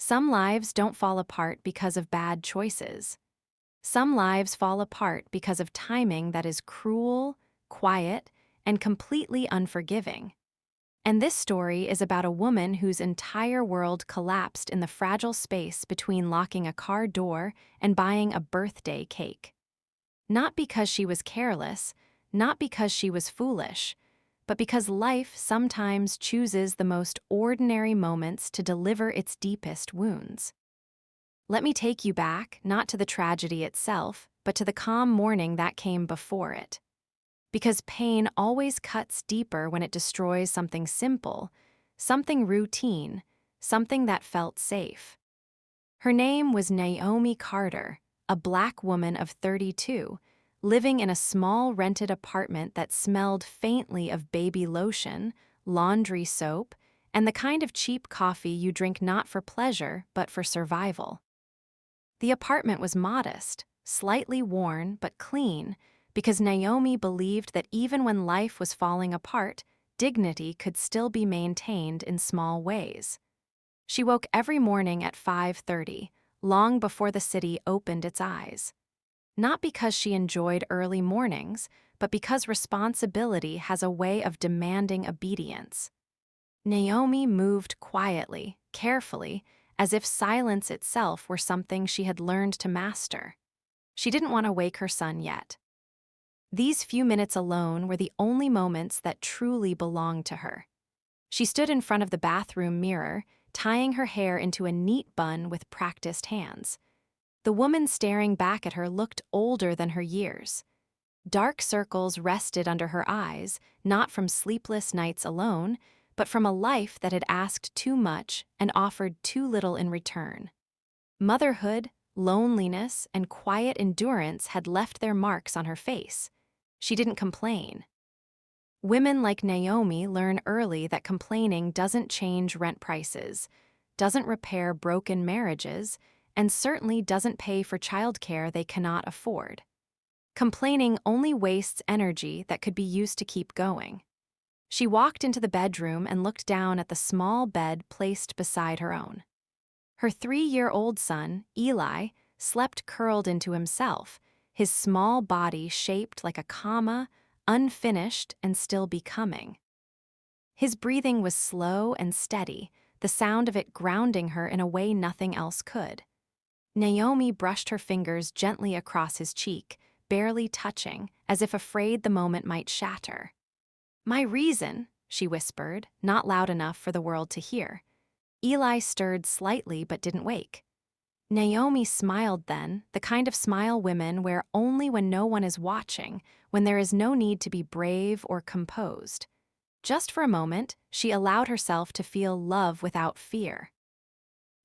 Some lives don't fall apart because of bad choices. Some lives fall apart because of timing that is cruel, quiet, and completely unforgiving. And this story is about a woman whose entire world collapsed in the fragile space between locking a car door and buying a birthday cake. Not because she was careless, not because she was foolish, but because life sometimes chooses the most ordinary moments to deliver its deepest wounds. Let me take you back, not to the tragedy itself, but to the calm morning that came before it. Because pain always cuts deeper when it destroys something simple, something routine, something that felt safe. Her name was Naomi Carter, a black woman of 32, living in a small rented apartment that smelled faintly of baby lotion, laundry soap, and the kind of cheap coffee you drink not for pleasure but for survival. The apartment was modest, slightly worn but clean, because Naomi believed that even when life was falling apart, dignity could still be maintained in small ways. She woke every morning at 5:30, long before the city opened its eyes. Not because she enjoyed early mornings, but because responsibility has a way of demanding obedience. Naomi moved quietly, carefully, as if silence itself were something she had learned to master. She didn't want to wake her son yet. These few minutes alone were the only moments that truly belonged to her. She stood in front of the bathroom mirror, tying her hair into a neat bun with practiced hands. The woman staring back at her looked older than her years. Dark circles rested under her eyes, not from sleepless nights alone, but from a life that had asked too much and offered too little in return. Motherhood, loneliness, and quiet endurance had left their marks on her face. She didn't complain. Women like Naomi learn early that complaining doesn't change rent prices, doesn't repair broken marriages, and certainly doesn't pay for childcare they cannot afford. Complaining only wastes energy that could be used to keep going. She walked into the bedroom and looked down at the small bed placed beside her own. Her 3-year-old son, Eli, slept curled into himself, his small body shaped like a comma, unfinished and still becoming. His breathing was slow and steady, the sound of it grounding her in a way nothing else could. Naomi brushed her fingers gently across his cheek, barely touching, as if afraid the moment might shatter. "My reason," she whispered, not loud enough for the world to hear. Eli stirred slightly but didn't wake. Naomi smiled then, the kind of smile women wear only when no one is watching, when there is no need to be brave or composed. Just for a moment, she allowed herself to feel love without fear.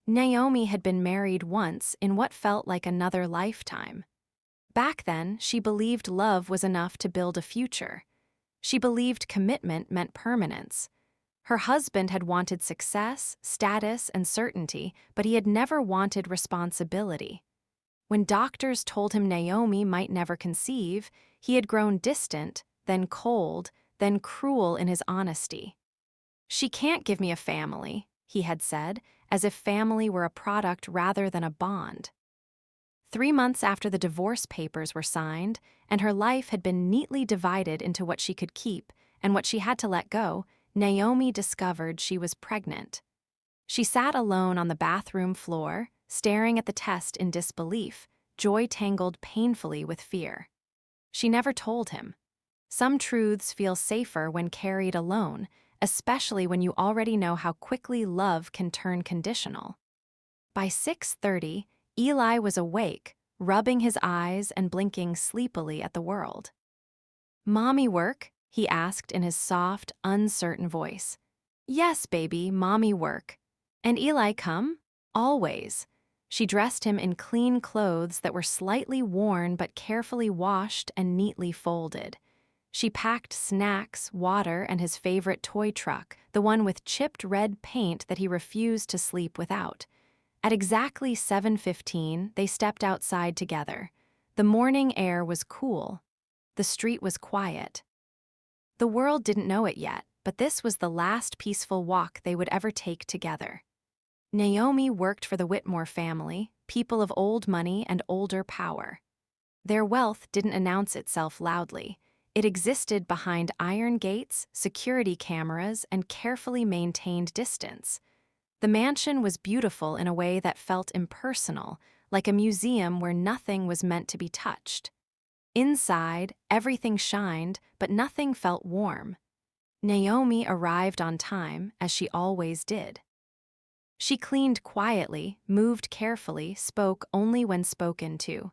Naomi had been married once in what felt like another lifetime. Back then, she believed love was enough to build a future. She believed commitment meant permanence. Her husband had wanted success, status, and certainty, but he had never wanted responsibility. When doctors told him Naomi might never conceive, he had grown distant, then cold, then cruel in his honesty. "She can't give me a family," he had said, as if family were a product rather than a bond. 3 months after the divorce papers were signed, and her life had been neatly divided into what she could keep and what she had to let go, Naomi discovered she was pregnant. She sat alone on the bathroom floor, staring at the test in disbelief, joy tangled painfully with fear. She never told him. Some truths feel safer when carried alone, especially when you already know how quickly love can turn conditional. By 6:30, Eli was awake, rubbing his eyes and blinking sleepily at the world. "Mommy work?" he asked in his soft, uncertain voice. "Yes, baby, mommy work." "And Eli come?" "Always." She dressed him in clean clothes that were slightly worn but carefully washed and neatly folded. She packed snacks, water, and his favorite toy truck, the one with chipped red paint that he refused to sleep without. At exactly 7:15, they stepped outside together. The morning air was cool. The street was quiet. The world didn't know it yet, but this was the last peaceful walk they would ever take together. Naomi worked for the Whitmore family, people of old money and older power. Their wealth didn't announce itself loudly. It existed behind iron gates, security cameras, and carefully maintained distance. The mansion was beautiful in a way that felt impersonal, like a museum where nothing was meant to be touched. Inside, everything shined, but nothing felt warm. Naomi arrived on time, as she always did. She cleaned quietly, moved carefully, spoke only when spoken to.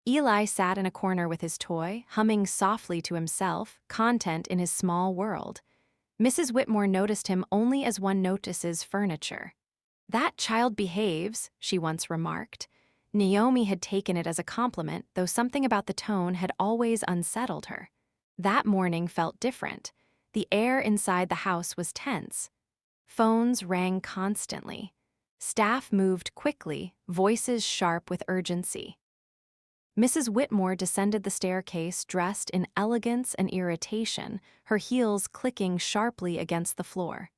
Eli sat in a corner with his toy, humming softly to himself, content in his small world. Mrs. Whitmore noticed him only as one notices furniture. "That child behaves," she once remarked. Naomi had taken it as a compliment, though something about the tone had always unsettled her. That morning felt different. The air inside the house was tense. Phones rang constantly. Staff moved quickly, voices sharp with urgency. Mrs. Whitmore descended the staircase dressed in elegance and irritation, her heels clicking sharply against the floor.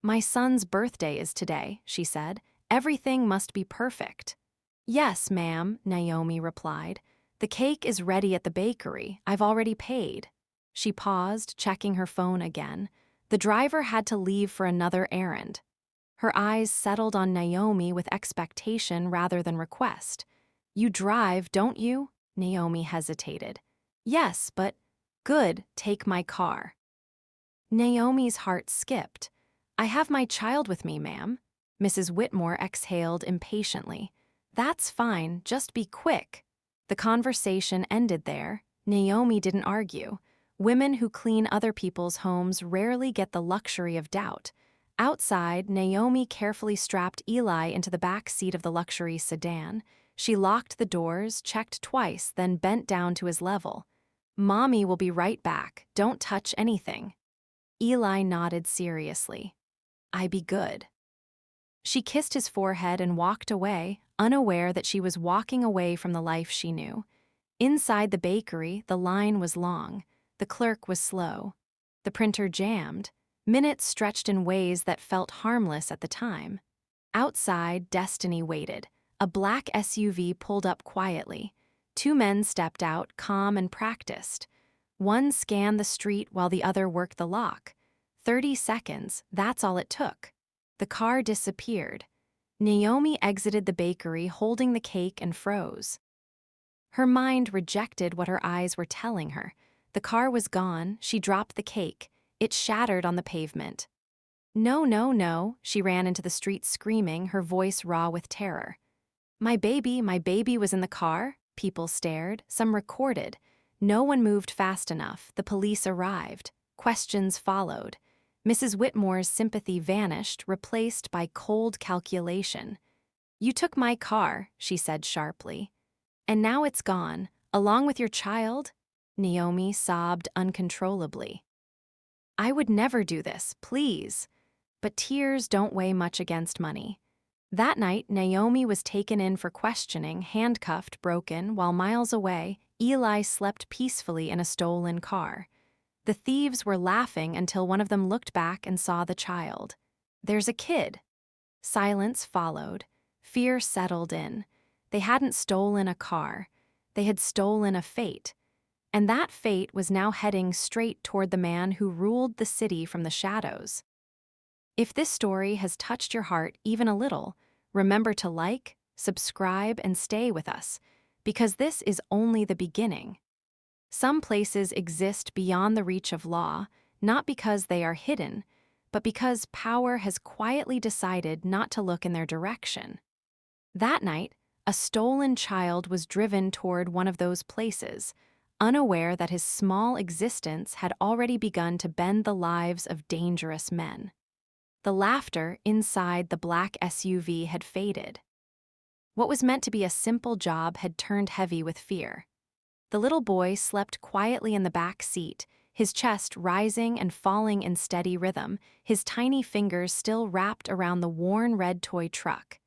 "My son's birthday is today," she said. "Everything must be perfect." "Yes, ma'am," Naomi replied. "The cake is ready at the bakery. I've already paid." She paused, checking her phone again. The driver had to leave for another errand. Her eyes settled on Naomi with expectation rather than request. "You drive, don't you?" Naomi hesitated. "Yes, but—" "Good, take my car." Naomi's heart skipped. "I have my child with me, ma'am." Mrs. Whitmore exhaled impatiently. "That's fine, just be quick." The conversation ended there. Naomi didn't argue. Women who clean other people's homes rarely get the luxury of doubt. Outside, Naomi carefully strapped Eli into the back seat of the luxury sedan. She locked the doors, checked twice, then bent down to his level. "Mommy will be right back. Don't touch anything." Eli nodded seriously. "I be good." She kissed his forehead and walked away, unaware that she was walking away from the life she knew. Inside the bakery, the line was long. The clerk was slow. The printer jammed. Minutes stretched in ways that felt harmless at the time. Outside, destiny waited. A black SUV pulled up quietly. Two men stepped out, calm and practiced. One scanned the street while the other worked the lock. 30 seconds, that's all it took. The car disappeared. Naomi exited the bakery holding the cake and froze. Her mind rejected what her eyes were telling her. The car was gone. She dropped the cake. It shattered on the pavement. "No, no, no," she ran into the street screaming, her voice raw with terror. My baby was in the car." People stared, some recorded. No one moved fast enough. The police arrived. Questions followed. Mrs. Whitmore's sympathy vanished, replaced by cold calculation. "You took my car," she said sharply. "And now it's gone, along with your child?" Naomi sobbed uncontrollably. "I would never do this, please." But tears don't weigh much against money. That night, Naomi was taken in for questioning, handcuffed, broken, while miles away, Eli slept peacefully in a stolen car. The thieves were laughing until one of them looked back and saw the child. "There's a kid." Silence followed. Fear settled in. They hadn't stolen a car. They had stolen a fate. And that fate was now heading straight toward the man who ruled the city from the shadows. If this story has touched your heart even a little, remember to like, subscribe, and stay with us, because this is only the beginning. Some places exist beyond the reach of law, not because they are hidden, but because power has quietly decided not to look in their direction. That night, a stolen child was driven toward one of those places, unaware that his small existence had already begun to bend the lives of dangerous men. The laughter inside the black SUV had faded. What was meant to be a simple job had turned heavy with fear. The little boy slept quietly in the back seat, his chest rising and falling in steady rhythm, his tiny fingers still wrapped around the worn red toy truck.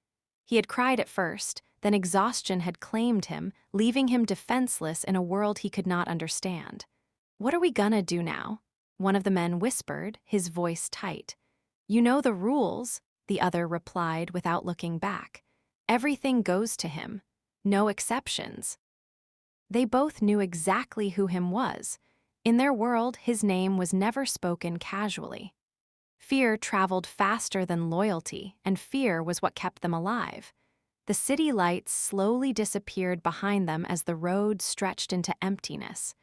He had cried at first, then exhaustion had claimed him, leaving him defenseless in a world he could not understand. "What are we gonna do now?" one of the men whispered, his voice tight. "You know the rules." the other replied without looking back. Everything goes to him. No exceptions. They both knew exactly who him was. In their world, his name was never spoken casually. Fear traveled faster than loyalty, and fear was what kept them alive. The city lights slowly disappeared behind them as the road stretched into emptiness.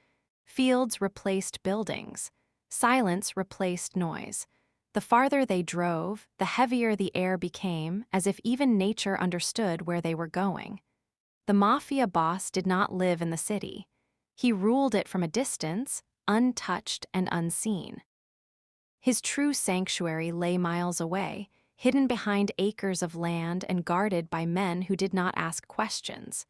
Fields replaced buildings. Silence replaced noise. The farther they drove, the heavier the air became, as if even nature understood where they were going. The mafia boss did not live in the city. He ruled it from a distance, untouched and unseen. His true sanctuary lay miles away, hidden behind acres of land and guarded by men who did not ask questions.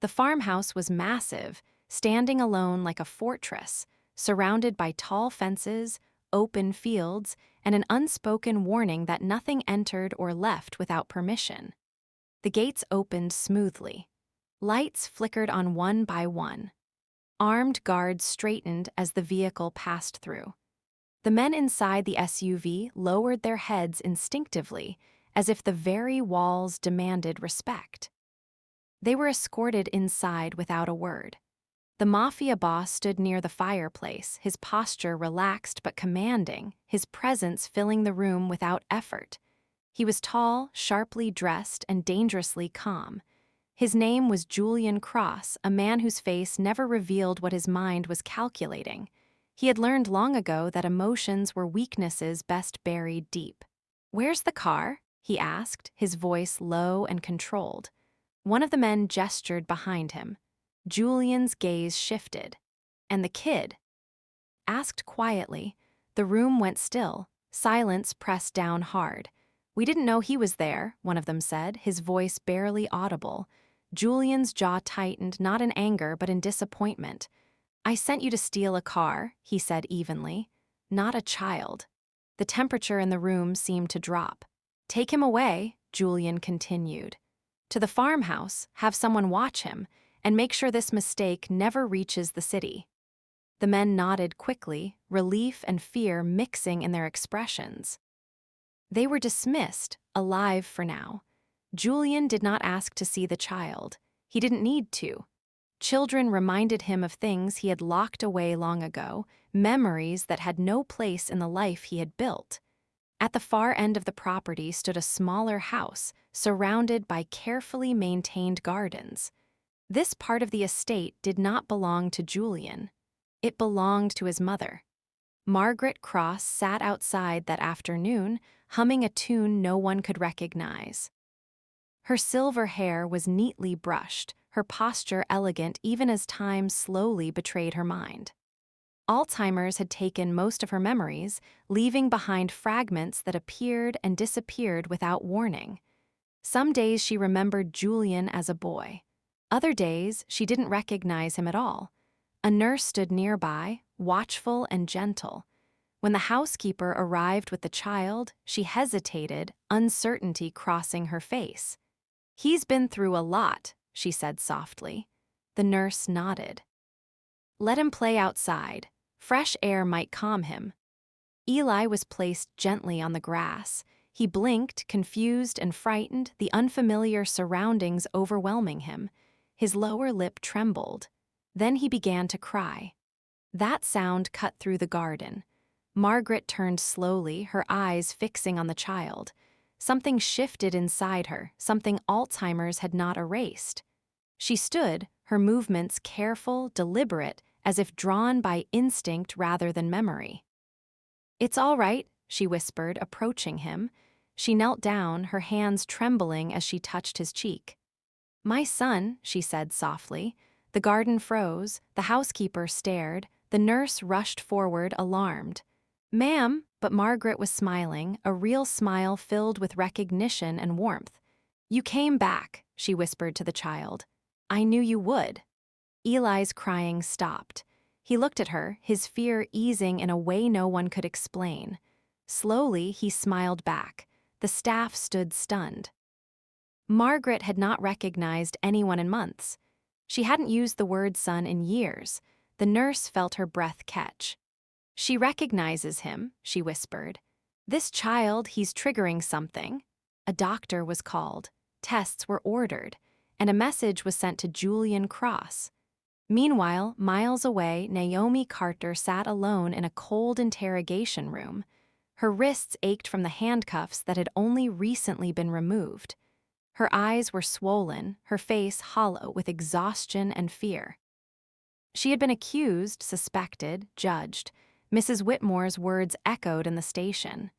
The farmhouse was massive, standing alone like a fortress, surrounded by tall fences, open fields, and an unspoken warning that nothing entered or left without permission. The gates opened smoothly. Lights flickered on one by one. Armed guards straightened as the vehicle passed through. The men inside the SUV lowered their heads instinctively, as if the very walls demanded respect. They were escorted inside without a word. The mafia boss stood near the fireplace, his posture relaxed but commanding, his presence filling the room without effort. He was tall, sharply dressed, and dangerously calm. His name was Julian Cross, a man whose face never revealed what his mind was calculating. He had learned long ago that emotions were weaknesses best buried deep. "Where's the car?" he asked, his voice low and controlled. One of the men gestured behind him. Julian's gaze shifted. "And the kid?" Asked quietly, the room went still. Silence pressed down hard. "We didn't know he was there," one of them said, his voice barely audible. Julian's jaw tightened, not in anger but in disappointment. "I sent you to steal a car," he said evenly. "Not a child." The temperature in the room seemed to drop. "Take him away," Julian continued. "To the farmhouse, have someone watch him, and make sure this mistake never reaches the city." The men nodded quickly, relief and fear mixing in their expressions. They were dismissed, alive for now. Julian did not ask to see the child. He didn't need to. Children reminded him of things he had locked away long ago, memories that had no place in the life he had built. At the far end of the property stood a smaller house, surrounded by carefully maintained gardens. This part of the estate did not belong to Julian. It belonged to his mother. Margaret Cross sat outside that afternoon, humming a tune no one could recognize. Her silver hair was neatly brushed, her posture elegant even as time slowly betrayed her mind. Alzheimer's had taken most of her memories, leaving behind fragments that appeared and disappeared without warning. Some days she remembered Julian as a boy. Other days she didn't recognize him at all. A nurse stood nearby, watchful and gentle. When the housekeeper arrived with the child, she hesitated, uncertainty crossing her face. "He's been through a lot," she said softly. The nurse nodded. "Let him play outside. Fresh air might calm him." Eli was placed gently on the grass. He blinked, confused and frightened, the unfamiliar surroundings overwhelming him. His lower lip trembled. Then he began to cry. That sound cut through the garden. Margaret turned slowly, her eyes fixing on the child. Something shifted inside her, something Alzheimer's had not erased. She stood, her movements careful, deliberate, as if drawn by instinct rather than memory. "It's all right," she whispered, approaching him. She knelt down, her hands trembling as she touched his cheek. "My son," she said softly. The garden froze, the housekeeper stared, the nurse rushed forward, alarmed. "Ma'am," but Margaret was smiling, a real smile filled with recognition and warmth. "You came back," she whispered to the child. "I knew you would." Eli's crying stopped. He looked at her, his fear easing in a way no one could explain. Slowly, he smiled back. The staff stood stunned. Margaret had not recognized anyone in months. She hadn't used the word son in years. The nurse felt her breath catch. "She recognizes him," she whispered. This child, he's triggering something. A doctor was called, tests were ordered, and a message was sent to Julian Cross. Meanwhile, miles away, Naomi Carter sat alone in a cold interrogation room. Her wrists ached from the handcuffs that had only recently been removed. Her eyes were swollen, her face hollow with exhaustion and fear. She had been accused, suspected, judged. Mrs. Whitmore's words echoed in the station.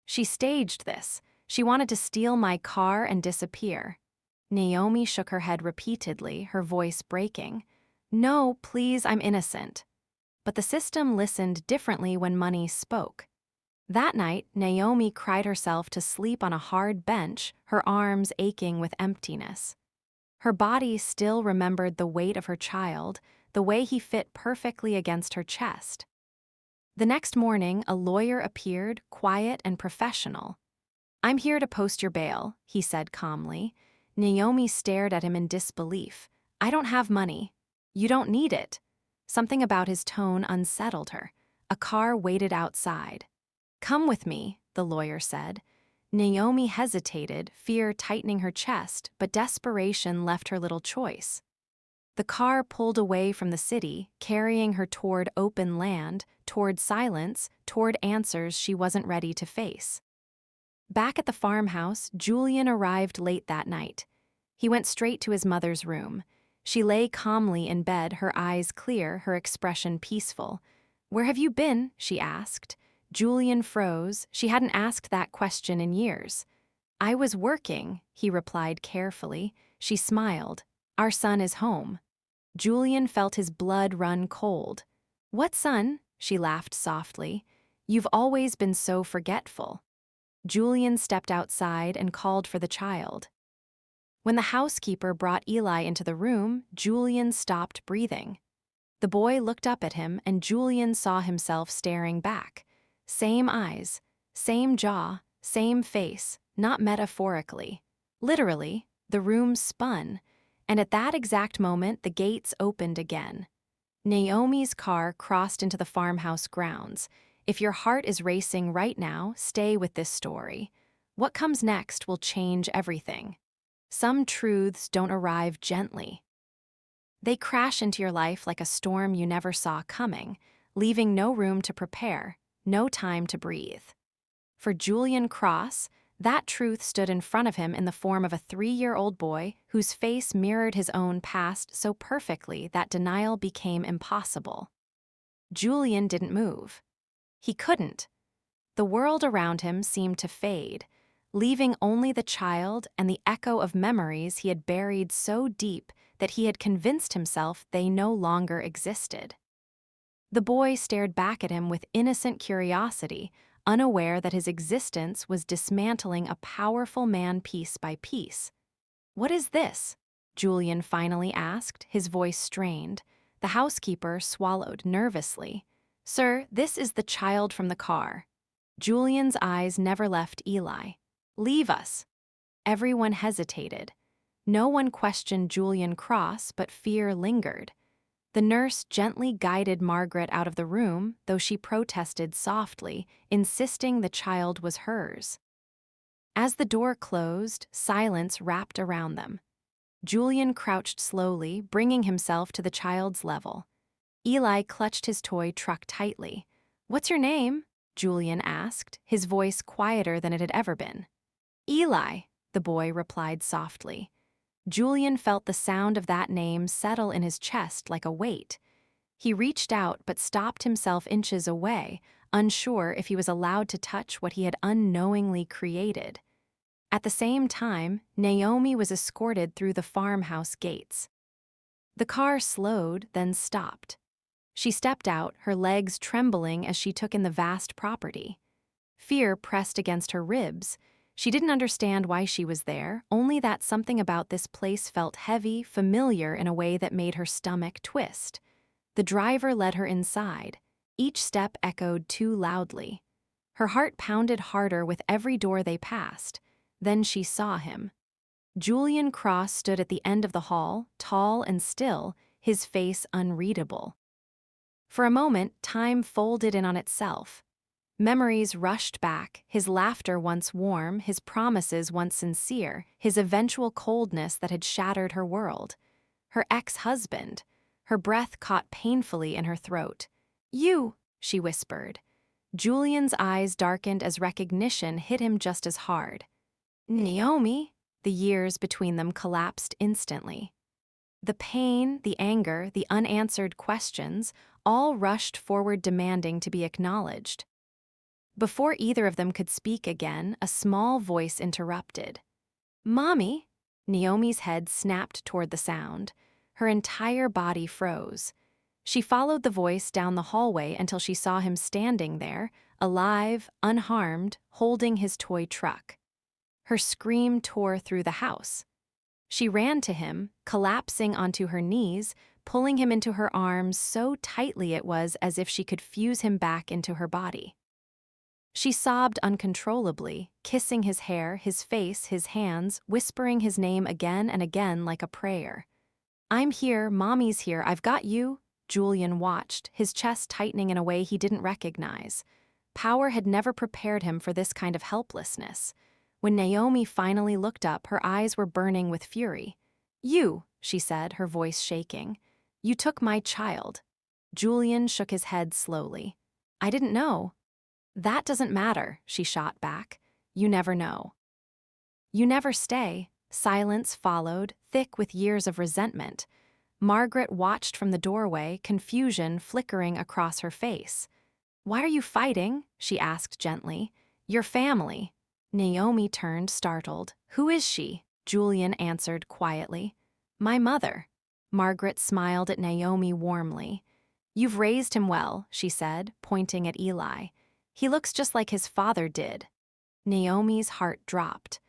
She staged this. She wanted to steal my car and disappear. Naomi shook her head repeatedly, her voice breaking. No, please, I'm innocent. But the system listened differently when money spoke. That night, Naomi cried herself to sleep on a hard bench, her arms aching with emptiness. Her body still remembered the weight of her child, the way he fit perfectly against her chest. The next morning, a lawyer appeared, quiet and professional. I'm here to post your bail, he said calmly. Naomi stared at him in disbelief. I don't have money. You don't need it. Something about his tone unsettled her. A car waited outside. Come with me, the lawyer said. Naomi hesitated, fear tightening her chest, but desperation left her little choice. The car pulled away from the city, carrying her toward open land, toward silence, toward answers she wasn't ready to face. Back at the farmhouse, Julian arrived late that night. He went straight to his mother's room. She lay calmly in bed, her eyes clear, her expression peaceful. Where have you been? She asked. Julian froze. She hadn't asked that question in years. I was working, he replied carefully. She smiled. Our son is home. Julian felt his blood run cold. What son? She laughed softly. You've always been so forgetful. Julian stepped outside and called for the child. When the housekeeper brought Eli into the room, Julian stopped breathing. The boy looked up at him, and Julian saw himself staring back. Same eyes, same jaw, same face, not metaphorically. Literally, the room spun, and at that exact moment the gates opened again. Naomi's car crossed into the farmhouse grounds. If your heart is racing right now, stay with this story. What comes next will change everything. Some truths don't arrive gently. They crash into your life like a storm you never saw coming, leaving no room to prepare, no time to breathe. For Julian Cross, that truth stood in front of him in the form of a 3-year-old boy whose face mirrored his own past so perfectly that denial became impossible. Julian didn't move. He couldn't. The world around him seemed to fade, leaving only the child and the echo of memories he had buried so deep that he had convinced himself they no longer existed. The boy stared back at him with innocent curiosity, unaware that his existence was dismantling a powerful man piece by piece. What is this? Julian finally asked, his voice strained. The housekeeper swallowed nervously. Sir, this is the child from the car. Julian's eyes never left Eli. Leave us. Everyone hesitated. No one questioned Julian Cross, but fear lingered. The nurse gently guided Margaret out of the room, though she protested softly, insisting the child was hers. As the door closed, silence wrapped around them. Julian crouched slowly, bringing himself to the child's level. Eli clutched his toy truck tightly. What's your name? Julian asked, his voice quieter than it had ever been. Eli, the boy replied softly. Julian felt the sound of that name settle in his chest like a weight. He reached out but stopped himself inches away, unsure if he was allowed to touch what he had unknowingly created. At the same time, Naomi was escorted through the farmhouse gates. The car slowed, then stopped. She stepped out, her legs trembling as she took in the vast property. Fear pressed against her ribs. She didn't understand why she was there, only that something about this place felt heavy, familiar in a way that made her stomach twist. The driver led her inside. Each step echoed too loudly. Her heart pounded harder with every door they passed. Then she saw him. Julian Cross stood at the end of the hall, tall and still, his face unreadable. For a moment, time folded in on itself. Memories rushed back, his laughter once warm, his promises once sincere, his eventual coldness that had shattered her world. Her ex-husband. Her breath caught painfully in her throat. "You," she whispered. Julian's eyes darkened as recognition hit him just as hard. "Naomi?" The years between them collapsed instantly. The pain, the anger, the unanswered questions all rushed forward demanding to be acknowledged. Before either of them could speak again, a small voice interrupted. "Mommy?" Naomi's head snapped toward the sound. Her entire body froze. She followed the voice down the hallway until she saw him standing there, alive, unharmed, holding his toy truck. Her scream tore through the house. She ran to him, collapsing onto her knees, pulling him into her arms so tightly it was as if she could fuse him back into her body. She sobbed uncontrollably, kissing his hair, his face, his hands, whispering his name again and again like a prayer. "I'm here, Mommy's here, I've got you." Julian watched, his chest tightening in a way he didn't recognize. Power had never prepared him for this kind of helplessness. When Naomi finally looked up, her eyes were burning with fury. "You," she said, her voice shaking. "You took my child." Julian shook his head slowly. "I didn't know." "That doesn't matter," she shot back. "You never know." "You never stay." Silence followed, thick with years of resentment. Margaret watched from the doorway, confusion flickering across her face. "Why are you fighting?" she asked gently. "Your family." Naomi turned, startled. "Who is she?" Julian answered quietly. "My mother." Margaret smiled at Naomi warmly. "You've raised him well," she said, pointing at Eli. "He looks just like his father did." Naomi's heart dropped.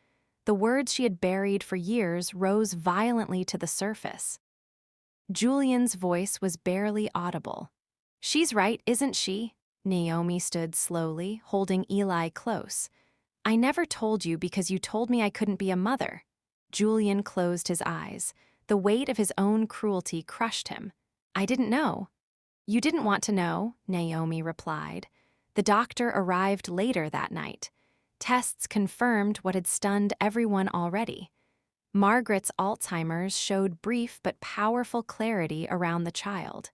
The words she had buried for years rose violently to the surface. Julian's voice was barely audible. "She's right, isn't she?" Naomi stood slowly, holding Eli close. "I never told you because you told me I couldn't be a mother." Julian closed his eyes. The weight of his own cruelty crushed him. "I didn't know." "You didn't want to know," Naomi replied. The doctor arrived later that night. Tests confirmed what had stunned everyone already. Margaret's Alzheimer's showed brief but powerful clarity around the child.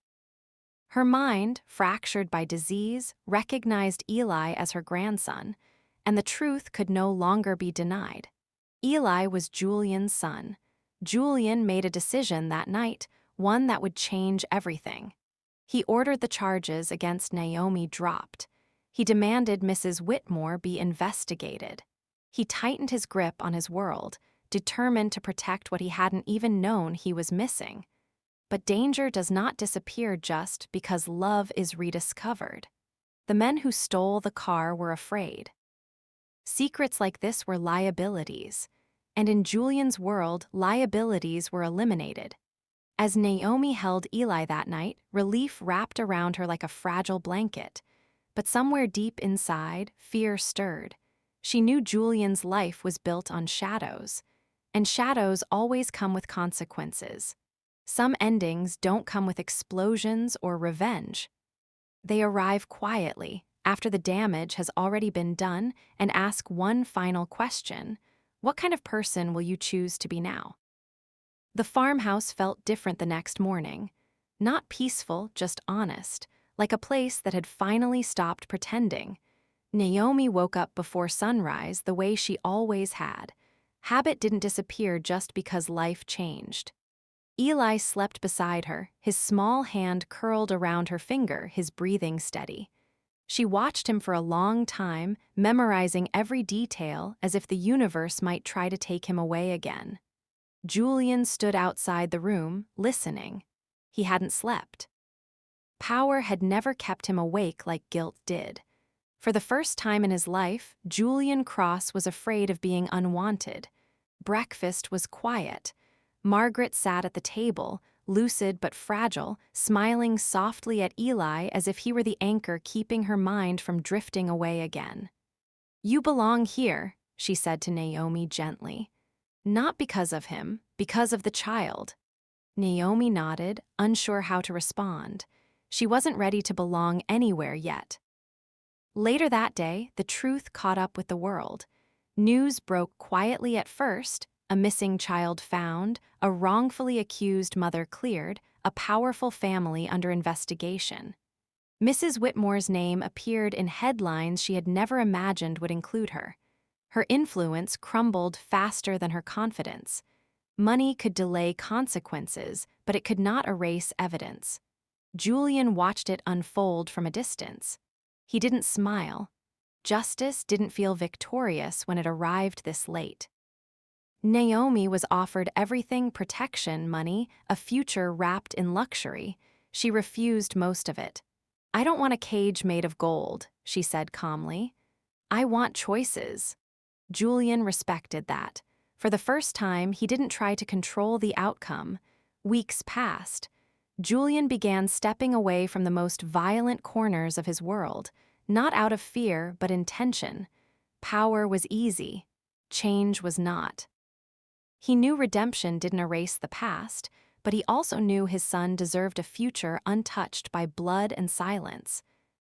Her mind, fractured by disease, recognized Eli as her grandson, and the truth could no longer be denied. Eli was Julian's son. Julian made a decision that night, one that would change everything. He ordered the charges against Naomi dropped. He demanded Mrs. Whitmore be investigated. He tightened his grip on his world, determined to protect what he hadn't even known he was missing. But danger does not disappear just because love is rediscovered. The men who stole the car were afraid. Secrets like this were liabilities, and in Julian's world, liabilities were eliminated. As Naomi held Eli that night, relief wrapped around her like a fragile blanket. But somewhere deep inside, fear stirred. She knew Julian's life was built on shadows, and shadows always come with consequences. Some endings don't come with explosions or revenge. They arrive quietly, after the damage has already been done, and ask one final question: what kind of person will you choose to be now? The farmhouse felt different the next morning. Not peaceful, just honest, like a place that had finally stopped pretending. Naomi woke up before sunrise the way she always had. Habit didn't disappear just because life changed. Eli slept beside her, his small hand curled around her finger, his breathing steady. She watched him for a long time, memorizing every detail as if the universe might try to take him away again. Julian stood outside the room, listening. He hadn't slept. Power had never kept him awake like guilt did. For the first time in his life, Julian Cross was afraid of being unwanted. Breakfast was quiet. Margaret sat at the table, lucid but fragile, smiling softly at Eli as if he were the anchor keeping her mind from drifting away again. "You belong here," she said to Naomi gently. "Not because of him, because of the child." Naomi nodded, unsure how to respond. She wasn't ready to belong anywhere yet. Later that day, the truth caught up with the world. News broke quietly at first: a missing child found, a wrongfully accused mother cleared, a powerful family under investigation. Mrs. Whitmore's name appeared in headlines she had never imagined would include her. Her influence crumbled faster than her confidence. Money could delay consequences, but it could not erase evidence. Julian watched it unfold from a distance. He didn't smile. Justice didn't feel victorious when it arrived this late. Naomi was offered everything: protection, money, a future wrapped in luxury. She refused most of it. "I don't want a cage made of gold," she said calmly. "I want choices." Julian respected that. For the first time, he didn't try to control the outcome. Weeks passed. Julian began stepping away from the most violent corners of his world, not out of fear, but intention. Power was easy. Change was not. He knew redemption didn't erase the past, but he also knew his son deserved a future untouched by blood and silence.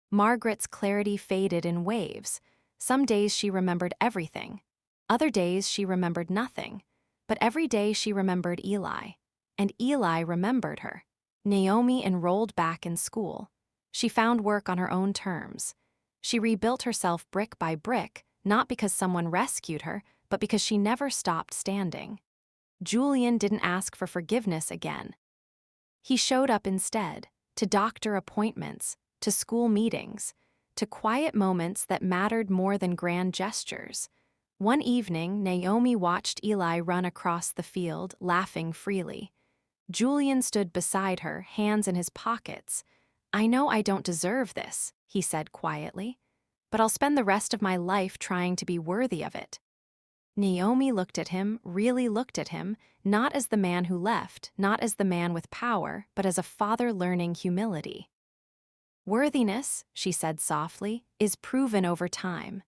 Margaret's clarity faded in waves. Some days she remembered everything. Other days she remembered nothing. But every day she remembered Eli. And Eli remembered her. Naomi enrolled back in school. She found work on her own terms. She rebuilt herself brick by brick, not because someone rescued her, but because she never stopped standing. Julian didn't ask for forgiveness again. He showed up instead, to doctor appointments, to school meetings, to quiet moments that mattered more than grand gestures. One evening, Naomi watched Eli run across the field, laughing freely. Julian stood beside her, hands in his pockets. "I know I don't deserve this," he said quietly, "but I'll spend the rest of my life trying to be worthy of it." Naomi looked at him, really looked at him, not as the man who left, not as the man with power, but as a father learning humility. "Worthiness," she said softly, "is proven over time."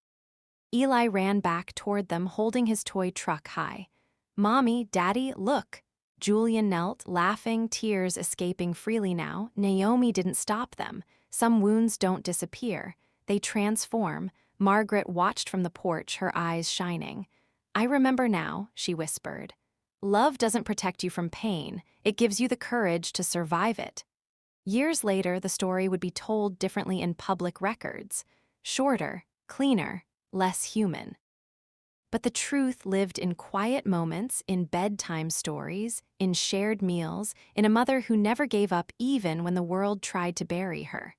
Eli ran back toward them, holding his toy truck high. "Mommy, Daddy, look." Julian knelt, laughing, tears escaping freely now. Naomi didn't stop them. Some wounds don't disappear. They transform. Margaret watched from the porch, her eyes shining. "I remember now," she whispered. "Love doesn't protect you from pain. It gives you the courage to survive it." Years later, the story would be told differently in public records. Shorter, cleaner, less human. But the truth lived in quiet moments, in bedtime stories, in shared meals, in a mother who never gave up even when the world tried to bury her.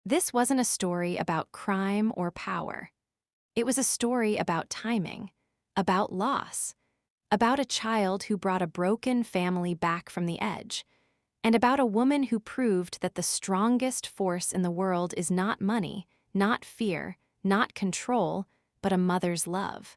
This wasn't a story about crime or power. It was a story about timing, about loss, about a child who brought a broken family back from the edge, and about a woman who proved that the strongest force in the world is not money, not fear, not control, but a mother's love.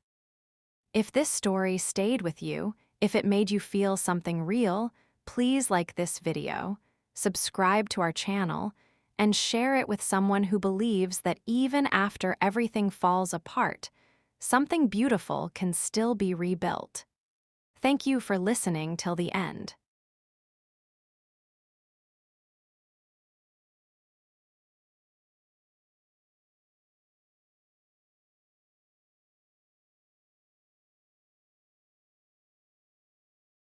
If this story stayed with you, if it made you feel something real, please like this video, subscribe to our channel, and share it with someone who believes that even after everything falls apart, something beautiful can still be rebuilt. Thank you for listening till the end.